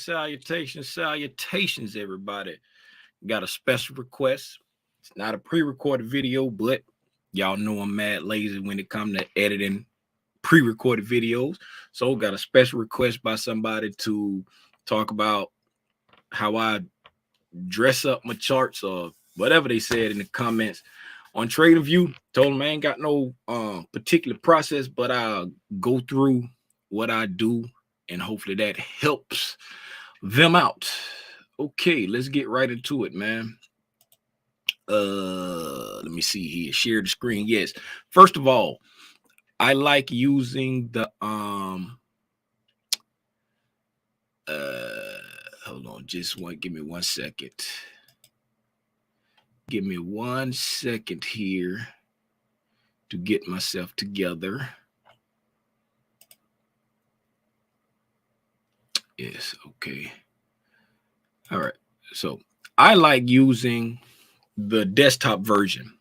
salutations, everybody. Got a special request. It's not a pre-recorded video, but y'all know I'm mad lazy when it comes to editing pre-recorded videos. So got a special request by somebody to talk about how I dress up my charts or whatever they said in the comments on TradingView. Told them I ain't got no particular process, but I'll go through what I do and hopefully that helps them out. Okay, let's get right into it, man. Let me see here. Share the screen. Yes. First of all, I like using the hold on, give me 1 second. Give me 1 second here to get myself together. Yes, okay. All right. So I like using the desktop version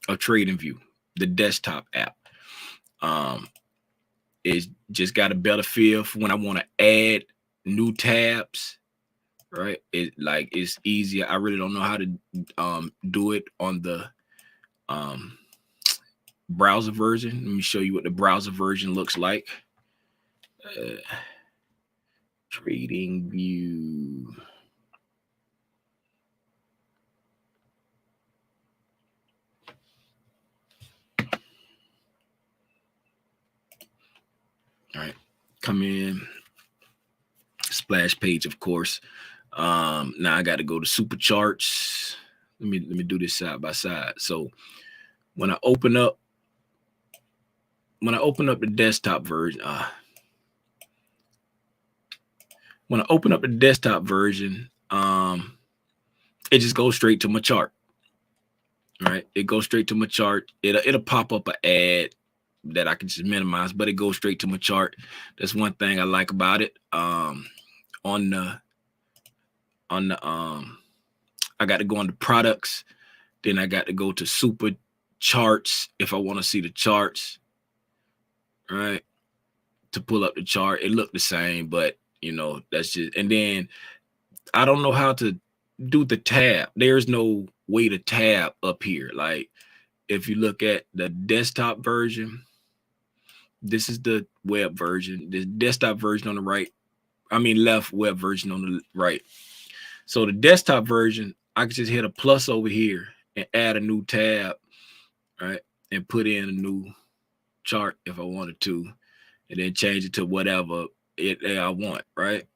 of TradingView, the desktop app. It's just got a better feel for when I want to add new tabs, right? It's easier. I really don't know how to do it on the browser version. Let me show you what the browser version looks like. TradingView. All right, come in, splash page, of course. Now I got to go to super charts. Let me do this side by side. So when I open up the desktop version, it just goes straight to my chart. Right, it goes straight to my chart. It'll pop up an ad that I can just minimize, but it goes straight to my chart. That's one thing I like about it. I got to go on the products, then I got to go to super charts if I want to see the charts, right? To pull up the chart, it looked the same, but you know, that's just, and then I don't know how to do the tab. There's no way to tab up here. Like if you look at the desktop version, this is the web version, the desktop version on the right, left, web version on the right. So the desktop version, I can just hit a plus over here and add a new tab, right? And put in a new chart if I wanted to, and then change it to whatever I want, right?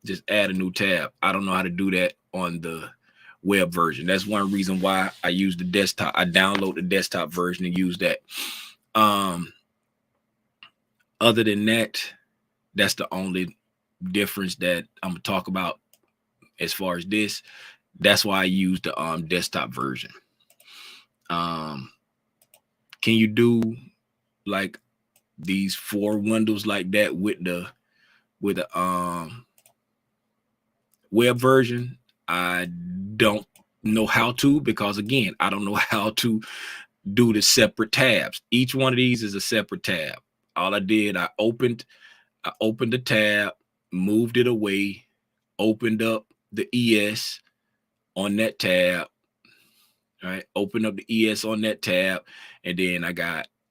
Just add a new tab. I don't know how to do that on the web version. That's one reason why I use the desktop. I download the desktop version and use that. Other than that, that's the only difference that I'm gonna talk about as far as this. That's why I use the desktop version. Can you do like these 4 windows like that with the web version? I don't know how to, because again, I don't know how to do the separate tabs. Each one of these is a separate tab. All I did, I opened the tab, moved it away, opened up the ES on that tab, right? Open up the ES on that tab, and then I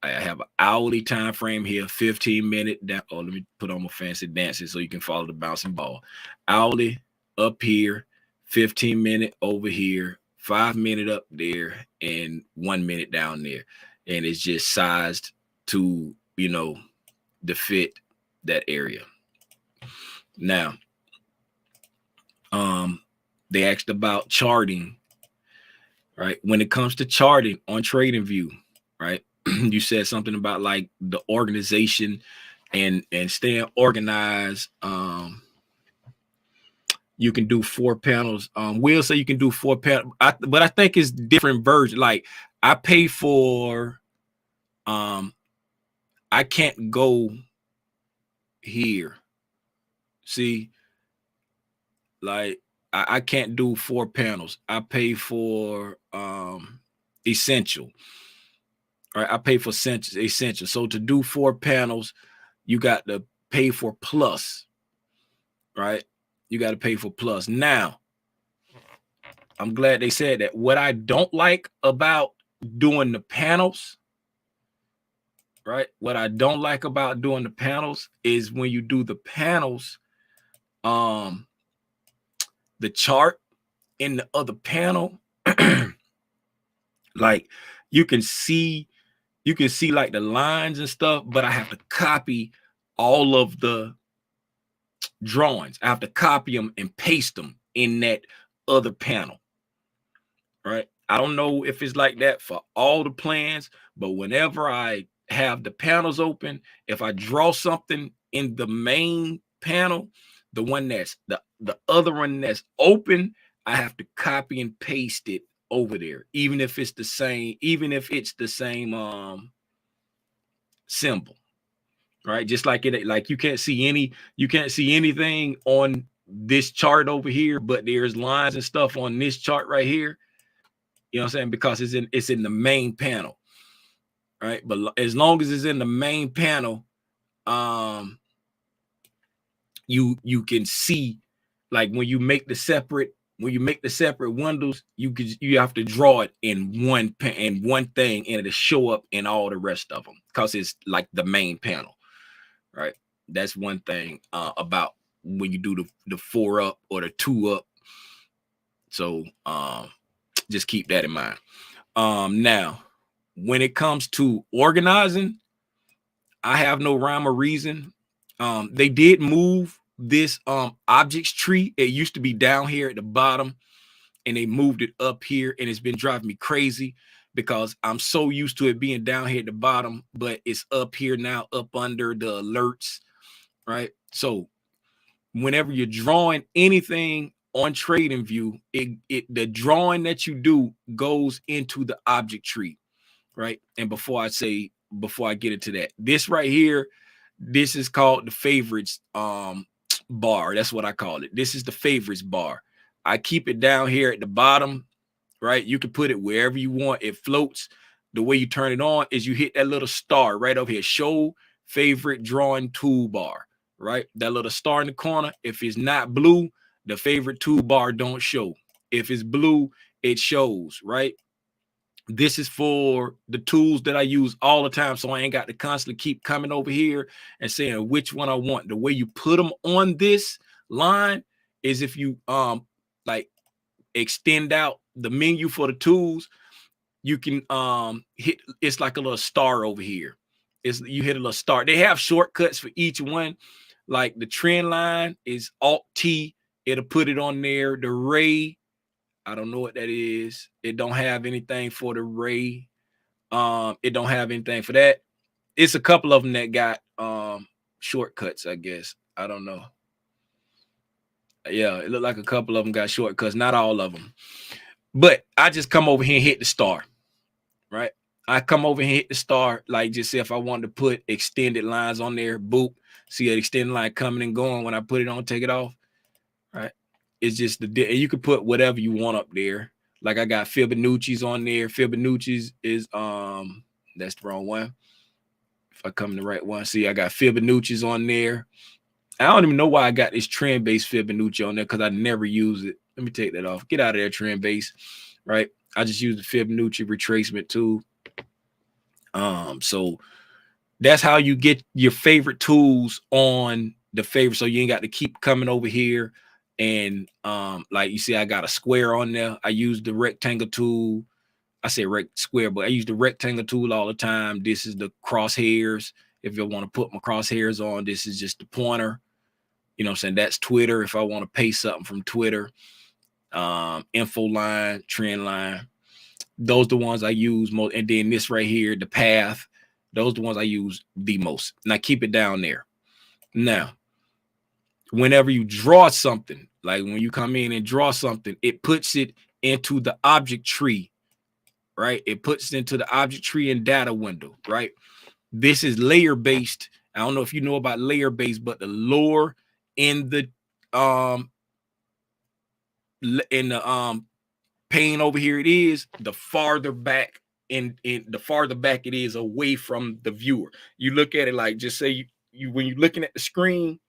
have an hourly time frame here, 15-minute down. Oh, let me put on my fancy dances so you can follow the bouncing ball. Hourly up here, 15-minute over here, 5-minute up there, and 1 minute down there. And it's just sized to, you know, to fit that area. Now, they asked about charting, right? When it comes to charting on TradingView, right? You said something about like the organization and staying organized. You can do 4 panels. Will say you can do 4 panels, but I think it's different version. Like I pay for, I can't go here. See, like I can't do 4 panels. I pay for essential. All right, I pay for essential. So to do 4 panels, you got to pay for plus. right? You got to pay for plus. Now, I'm glad they said that. What I don't like about doing the panels, right? What I don't like about doing the panels is when you do the panels, the chart in the other panel, like you can see like the lines and stuff, but I have to copy all of the drawings. I have to copy them and paste them in that other panel, right? I don't know if it's like that for all the plans, but whenever I have the panels open, if I draw something in the main panel, the one that's the other one that's open, I have to copy and paste it over there, even if it's the same symbol, right? Just like it, like you can't see anything on this chart over here, but there's lines and stuff on this chart right here. You know what I'm saying? Because it's in the main panel, right? But as long as it's in the main panel, you can see, like when you make the separate windows, you have to draw it in one thing, and it'll show up in all the rest of them because it's like the main panel, right? That's one thing about when you do the 4 up or the 2 up. So just keep that in mind. Now, when it comes to organizing, I have no rhyme or reason. They did move this objects tree. It used to be down here at the bottom, and they moved it up here, and it's been driving me crazy because I'm so used to it being down here at the bottom, but it's up here now, up under the alerts, right? So whenever you're drawing anything on TradingView, the drawing that you do goes into the object tree, right? And before I get into that, this right here, this is called the favorites bar. That's what I call it. This is the favorites bar. I keep it down here at the bottom, right? You can put it wherever you want. It floats. The way you turn it on is you hit that little star right over here, show favorite drawing toolbar, right? That little star in the corner. If it's not blue, the favorite toolbar don't show. If it's blue, it shows, right? This is for the tools that I use all the time, so I ain't got to constantly keep coming over here and saying which one I want. The way you put them on this line is if you like extend out the menu for the tools, you can hit, it's like a little star over here. You hit a little star. They have shortcuts for each one. Like the trend line is Alt T. It'll put it on there. The ray, I don't know what that is. It don't have anything for the ray. It don't have anything for that. It's a couple of them that got shortcuts, I guess. I don't know. Yeah, it looked like a couple of them got shortcuts, not all of them. But I just come over here and hit the star, right? I come over here and hit the star, like just say if I wanted to put extended lines on there, boop, see an extended line coming and going. When I put it on, take it off, right? It's just and you can put whatever you want up there. Like I got Fibonacci's on there. Fibonacci's is that's the wrong one. If I come to the right one, see I got Fibonacci's on there. I don't even know why I got this trend-based Fibonacci on there because I never use it. Let me take that off. Get out of there, trend-based, right? I just use the Fibonacci retracement tool. So that's how you get your favorite tools on the favorite. So you ain't got to keep coming over here. And like you see, I got a square on there. I use the rectangle tool. I say square, but I use the rectangle tool all the time. This is the crosshairs. If you want to put my crosshairs on, this is just the pointer. You know what I'm saying? That's Twitter. If I want to paste something from Twitter, info line, trend line, those are the ones I use most. And then this right here, the path, those are the ones I use the most. Now keep it down there. Now, whenever you draw something, like when you come in and draw something, it puts it into the object tree, right? It puts it into the object tree and data window, right? This is layer based. I don't know if you know about layer based, but the lower in the pane over here it is, the farther back in the farther back it is away from the viewer. You look at it like, just say you when you're looking at the screen,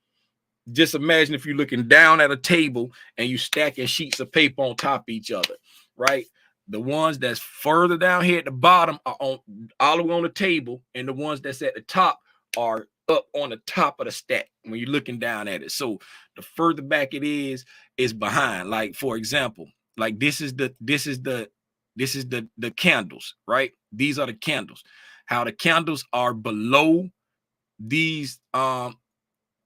just imagine if you're looking down at a table and you stacking sheets of paper on top of each other, right? The ones that's further down here at the bottom are on all the way on the table, and the ones that's at the top are up on the top of the stack when you're looking down at it. So the further back it is behind. Like for example, like this is the candles, right? These are the candles. How the candles are below these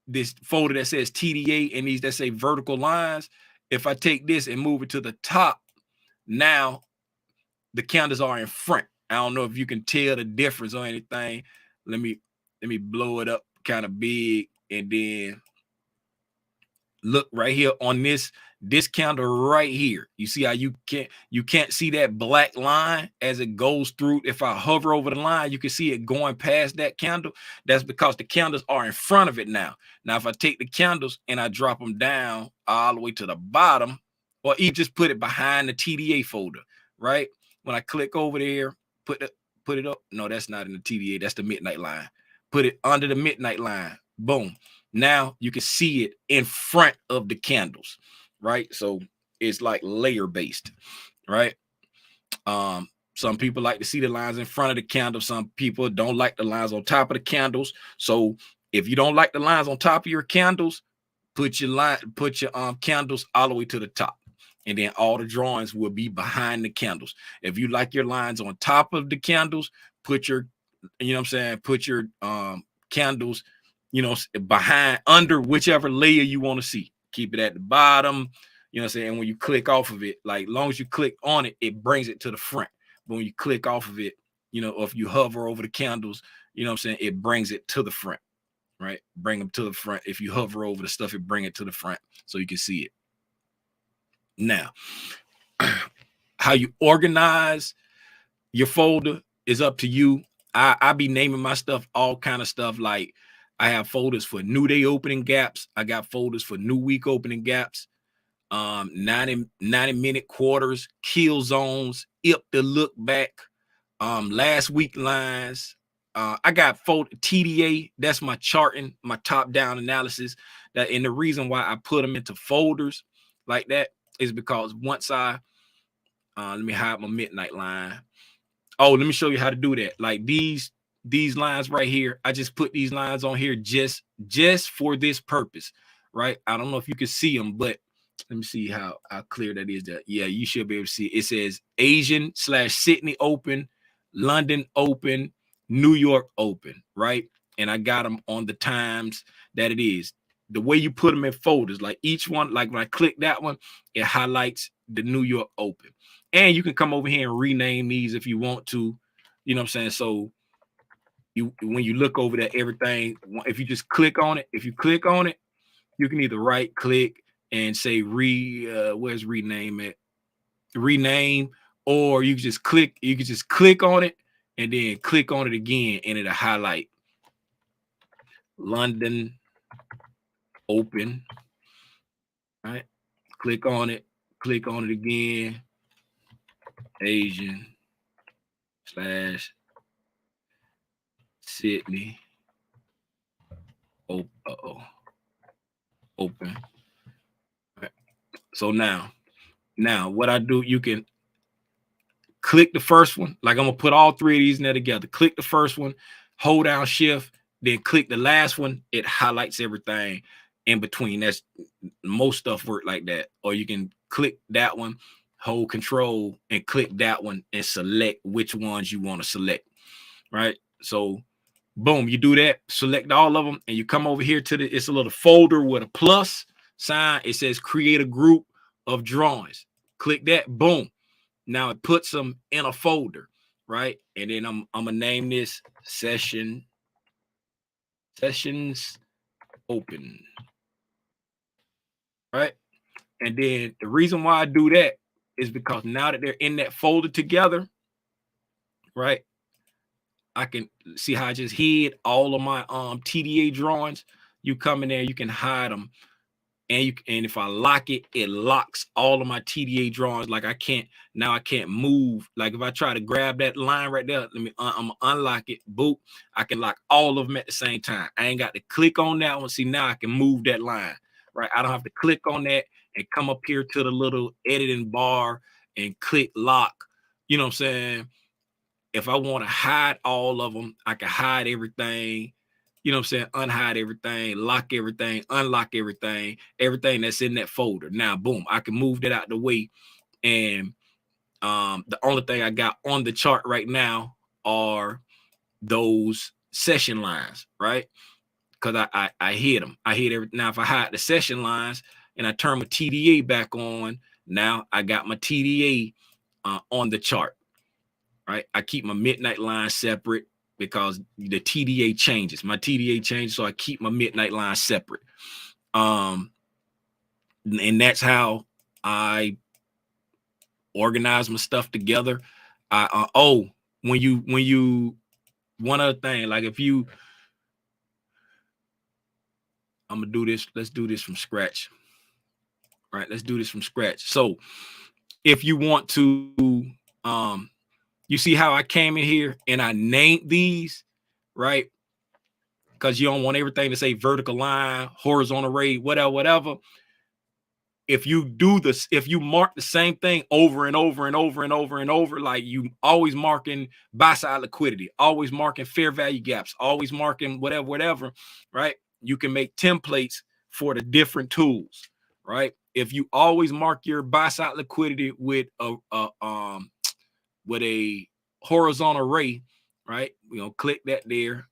this folder that says TDA and these that say vertical lines. If I take this and move it to the top, now the candles are in front. I don't know if you can tell the difference or anything. Let me blow it up kind of big, and then look right here on this candle right here. You see how you can't see that black line as it goes through. If I hover over the line, you can see it going past that candle. That's because the candles are in front of it now. Now, if I take the candles and I drop them down all the way to the bottom, or even just put it behind the TDA folder, right? When I click over there, put it up. No, that's not in the TDA. That's the midnight line. Put it under the midnight line. Boom. Now you can see it in front of the candles, right? So it's like layer based, right? Some people like to see the lines in front of the candle. Some people don't like the lines on top of the candles. So if you don't like the lines on top of your candles, put your candles all the way to the top, and then all the drawings will be behind the candles. If you like your lines on top of the candles, put your, you know what I'm saying, put your candles, you know, behind, under whichever layer you want to see. Keep it at the bottom, you know what I'm saying? And when you click off of it, like long as you click on it, it brings it to the front. But when you click off of it, you know, or if you hover over the candles, you know what I'm saying, it brings it to the front, right? Bring them to the front. If you hover over the stuff, it bring it to the front so you can see it. Now, how you organize your folder is up to you. I be naming my stuff all kind of stuff. Like I have folders for new day opening gaps. I got folders for new week opening gaps, 90-minute quarters, kill zones, if the look back, last week lines. I got folder TDA. That's my charting, my top down analysis. That, and the reason why I put them into folders like that is because once I let me hide my midnight line. Oh, let me show you how to do that. Like these lines right here. I just put these lines on here just for this purpose, right? I don't know if you can see them, but let me see how clear that is. That, yeah, you should be able to see it. It says Asian/Sydney open, London open, New York open, right? And I got them on the times that it is. The way you put them in folders, like each one, like when I click that one, it highlights the New York open. And you can come over here and rename these if you want to, you know what I'm saying? So you, when you look over that everything, if you just click on it, you can either right click and say where's rename at? Rename, or you can just click on it and then click on it again, and it'll highlight London open. Right? Click on it again. Asian/Sydney open. Right. So now what I do, you can click the first one. Like I'm gonna put all three of these in there together. Click the first one, hold down shift, then click the last one. It highlights everything in between. That's most stuff work like that. Or you can click that one, hold control, and click that one and select which ones you want to select. Right. So boom, you do that, select all of them, and you come over here to it's a little folder with a plus sign. It says create a group of drawings. Click that, boom. Now it puts them in a folder, right? And then I'm gonna name this sessions open, right? And then the reason why I do that is because now that they're in that folder together, right? I can see how I just hid all of my TDA drawings. You come in there, you can hide them and if I lock it, it locks all of my TDA drawings. Like I can't move. Like if I try to grab that line right there, I'm gonna unlock it, boop, I can lock all of them at the same time. I ain't got to click on that one. See, now I can move that line, right? I don't have to click on that and come up here to the little editing bar and click lock. You know what I'm saying? If I want to hide all of them, I can hide everything. You know what I'm saying? Unhide everything, lock everything, unlock everything that's in that folder. Now, boom, I can move that out the way. And the only thing I got on the chart right now are those session lines, right? Because I hid them. I hid everything. Now, if I hide the session lines and I turn my TDA back on, now I got my TDA on the chart, right? I keep my midnight line separate because the TDA changes. My TDA changes, so I keep my midnight line separate. And that's how I organize my stuff together. When you one other thing, like if you, I'm gonna do this. Let's do this from scratch. Right? Let's do this from scratch. So if you want to, you see how I came in here and I named these, right? Because you don't want everything to say vertical line, horizontal ray, whatever. If you do this, if you mark the same thing over and over and over and over and over, like you always marking buy side liquidity, always marking fair value gaps, always marking whatever, right? You can make templates for the different tools, right? If you always mark your buy side liquidity with a horizontal ray, right? We're gonna click that there.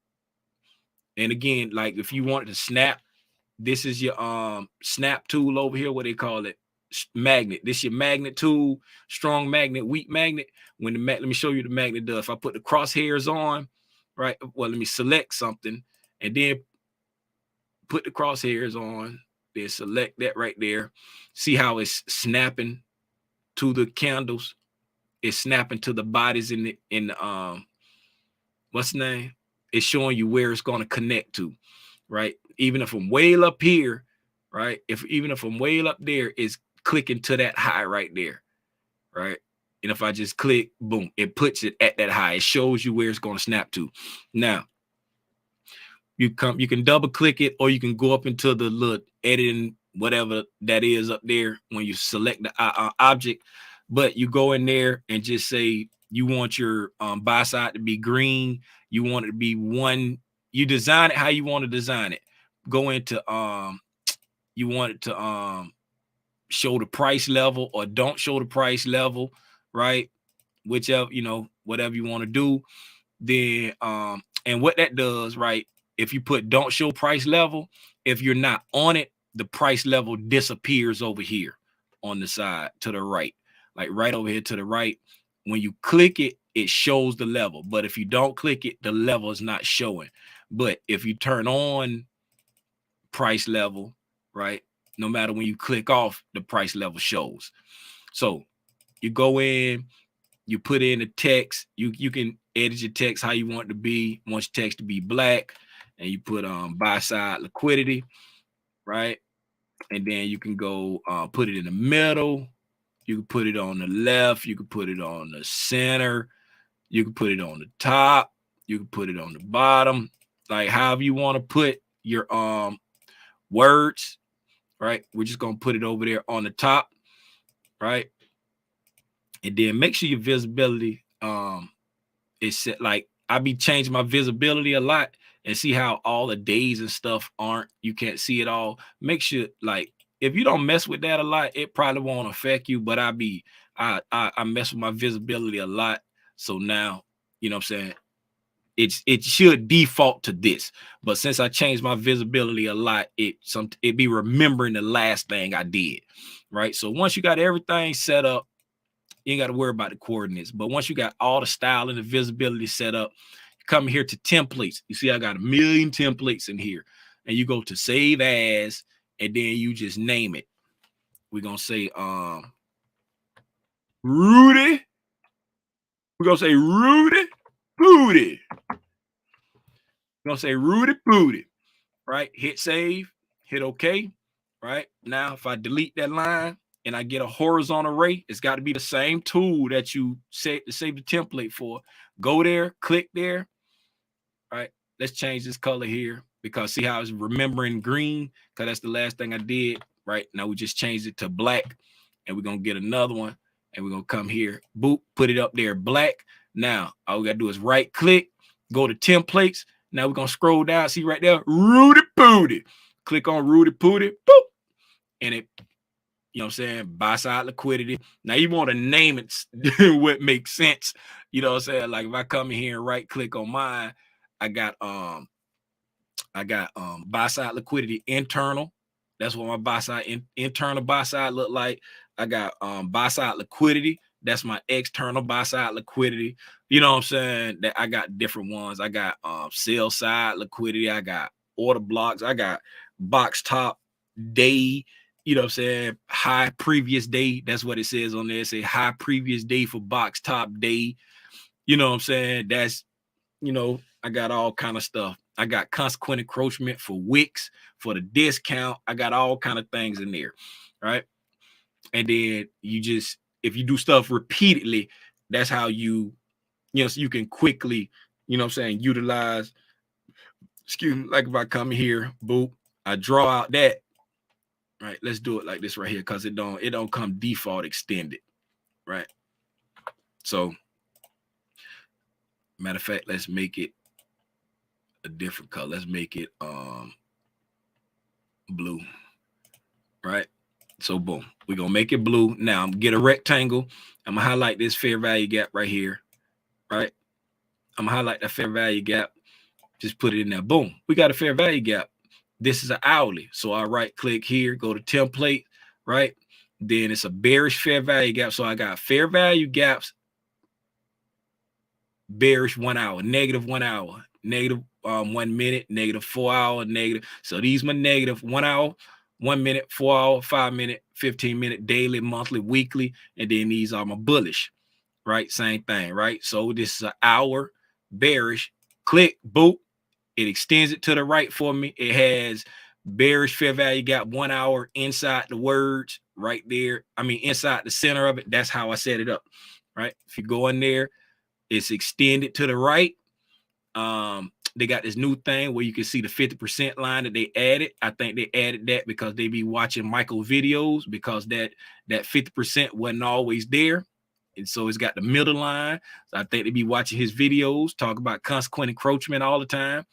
And again, like if you wanted to snap, this is your snap tool over here, what they call it, magnet. This is your magnet tool, strong magnet, weak magnet. When the let me show you the magnet does. If I put the crosshairs on, right? Well, let me select something and then put the crosshairs on. Then select that right there. See how it's snapping to the candles. It's snapping to the bodies in the what's the name? It's showing you where it's going to connect to, right? Even if I'm way up here, right? Even if I'm way up there, it's clicking to that high right there, right? And if I just click, boom, it puts it at that high. It shows you where it's going to snap to. Now, you can double click it, or you can go up into the little editing, whatever that is up there when you select the object. But you go in there and just say you want your buy side to be green. You want it to be one. You design it how you want to design it. Go into you want it to show the price level or don't show the price level, right? Whichever, whatever you want to do. Then and what that does, right? If you put don't show price level, if you're not on it, the price level disappears over here on the side to the right, like right over here to the right. When you click it, it shows the level. But if you don't click it, the level is not showing. But if you turn on price level, right, no matter when you click off, the price level shows. So you go in, you put in the text. You can edit your text how you want it to be. You want your text to be black, and you put buy side liquidity, right? And then you can go put it in the middle. You can put it on the left. You can put it on the center. You can put it on the top. You can put it on the bottom. Like however you want to put your words, right? We're just gonna put it over there on the top, right? And then make sure your visibility is set. Like I be changing my visibility a lot, and see how all the days and stuff aren't, you can't see it all. Make sure, like, if you don't mess with that a lot, it probably won't affect you. But I mess with my visibility a lot. So now, you know what I'm saying? It should default to this. But since I changed my visibility a lot, it be remembering the last thing I did. Right. So once you got everything set up, you ain't got to worry about the coordinates. But once you got all the style and the visibility set up, you come here to templates. You see, I got a million templates in here. And you go to save as, and then you just name it. We're going to say Rudy. We're going to say Rudy Booty. We're going to say Rudy Booty. Right? Hit save. Hit OK. right? Now, if I delete that line and I get a horizontal array, it's got to be the same tool that you save the template for. Go there, click there, right? Let's change this color here because see how it's remembering green, because that's the last thing I did, right? Now we just changed it to black, and we're going to get another one, and we're going to come here, boop, put it up there, black. Now, all we got to do is right click, go to templates. Now we're going to scroll down, see right there, Rudy Pooty. Click on Rudy Pooty, boop, and it, you know what I'm saying, buy side liquidity. Now you want to name it what makes sense. You know what I'm saying? Like if I come in here and right click on mine, I got buy side liquidity internal. That's what my buy side internal buy side look like. I got buy side liquidity. That's my external buy side liquidity. You know what I'm saying? That I got different ones. I got sell side liquidity. I got order blocks. I got box top day. You know what I'm saying? High previous day. That's what it says on there. It say high previous day for box top day. You know what I'm saying? That's, you know, I got all kind of stuff. I got consequent encroachment for wicks, for the discount. I got all kind of things in there, right? And then you just, if you do stuff repeatedly, that's how you know, so you can quickly, you know what I'm saying, utilize, excuse me, like if I come here, boop, I draw out that, right? Let's do it like this right here, because it don't come default extended, right? So, matter of fact, let's make it a different color. Let's make it blue, right? So boom, we're gonna make it blue. Now I'm gonna get a rectangle. I'm gonna highlight this fair value gap right here, right? I'm gonna highlight that fair value gap, just put it in there. Boom, we got a fair value gap. This is an hourly, so I right click here, go to template, right? Then it's a bearish fair value gap, so I got fair value gaps, bearish 1 hour, negative 1 hour, negative 1 minute, negative 4 hour, negative. So these my negative 1 hour, 1 minute, 4 hour, 5 minute, 15 minute, daily, monthly, weekly, and then these are my bullish, right? Same thing, right? So this is an hour bearish. Click, boop, it extends it to the right for me. It has bearish fair value gap 1 hour inside the words right there. I mean, inside the center of it. That's how I set it up, right? If you go in there, it's extended to the right. They got this new thing where you can see the 50% line that they added. I think they added that because they be watching Michael videos, because that 50% wasn't always there. And so it's got the middle line. So I think they be watching his videos, talk about consequent encroachment all the time.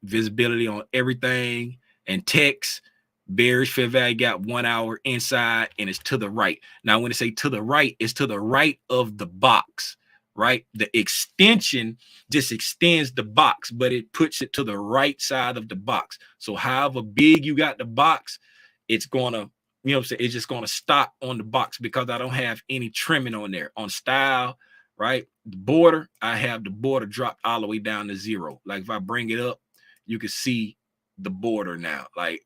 Visibility on everything and text. Bearish fair value gap 1 hour inside, and it's to the right. Now, when they say to the right, it's to the right of the box, right? The extension just extends the box, but it puts it to the right side of the box. So however big you got the box, it's gonna, you know what I'm saying, it's just gonna stop on the box because I don't have any trimming on there. On style, right? The border, I have the border dropped all the way down to 0. Like if I bring it up, you can see the border now. Like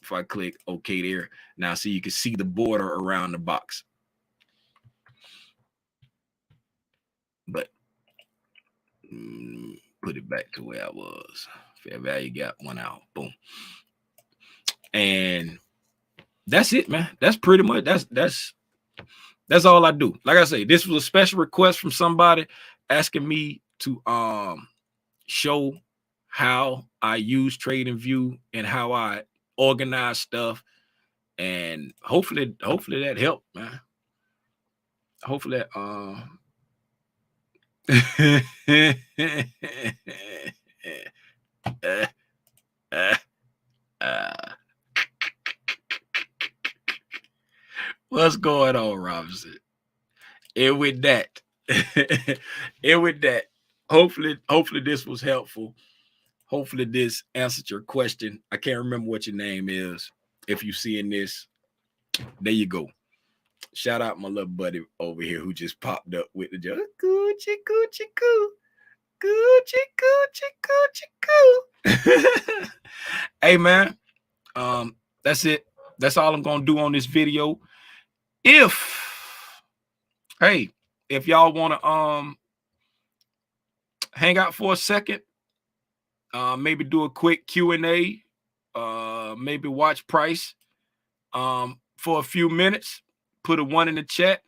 if I click OK there, now so you can see the border around the box. But put it back to where I was. Fair value gap 1 hour. Boom. And that's it, man. That's pretty much that's all I do. Like I say, this was a special request from somebody asking me to show how I use TradingView and how I organize stuff. And hopefully that helped, man. Hopefully that what's going on, Robinson? And with that, hopefully this was helpful. Hopefully this answered your question. I can't remember what your name is. If you seeing this, there you go. Shout out my little buddy over here who just popped up with the joke. Gucci, Gucci, Goo. Gucci, Gucci, Gucci, Goo. Hey, man. That's it. That's all I'm gonna do on this video. If y'all want to hang out for a second, maybe do a quick Q&A, maybe watch price for a few minutes, put a 1 in the chat,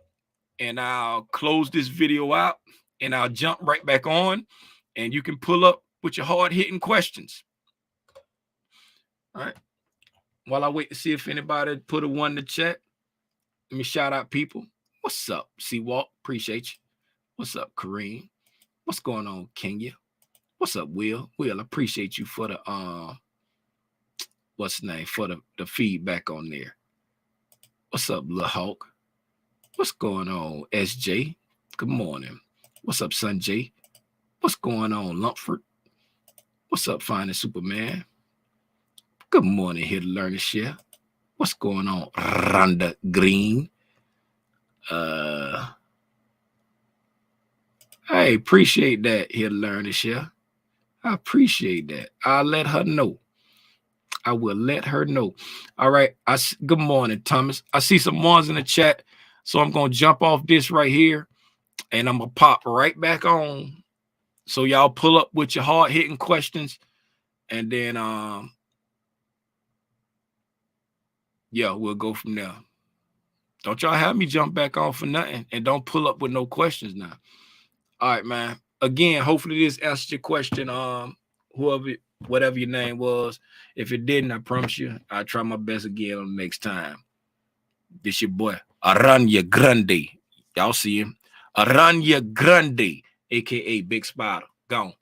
and I'll close this video out and I'll jump right back on, and you can pull up with your hard-hitting questions. All right. While I wait to see if anybody put a 1 in the chat, let me shout out people. What's up, C-Walk? Appreciate you. What's up, Kareem? What's going on, Kenya? What's up, Will? Will, appreciate you for the what's the name, for the feedback on there. What's up, Lil Hawk? What's going on, SJ? Good morning. What's up, Sanjay? What's going on, Lumpford? What's up, Finding Superman? Good morning, here to learn and share. What's going on, Rhonda Green? I appreciate that, here to learn and share. I appreciate that. I'll let her know. I will let her know. All right. Good morning, Thomas. I see some ones in the chat, so I'm going to jump off this right here, and I'm going to pop right back on. So y'all pull up with your hard-hitting questions, and then, yeah, we'll go from there. Don't y'all have me jump back on for nothing, and don't pull up with no questions now. All right, man. Again, hopefully this answered your question. Whatever your name was. If it didn't, I promise you, I'll try my best again on the next time. This your boy, Aranya Grande. Y'all see him? Aranya Grande, a.k.a. Big Spider. Gone.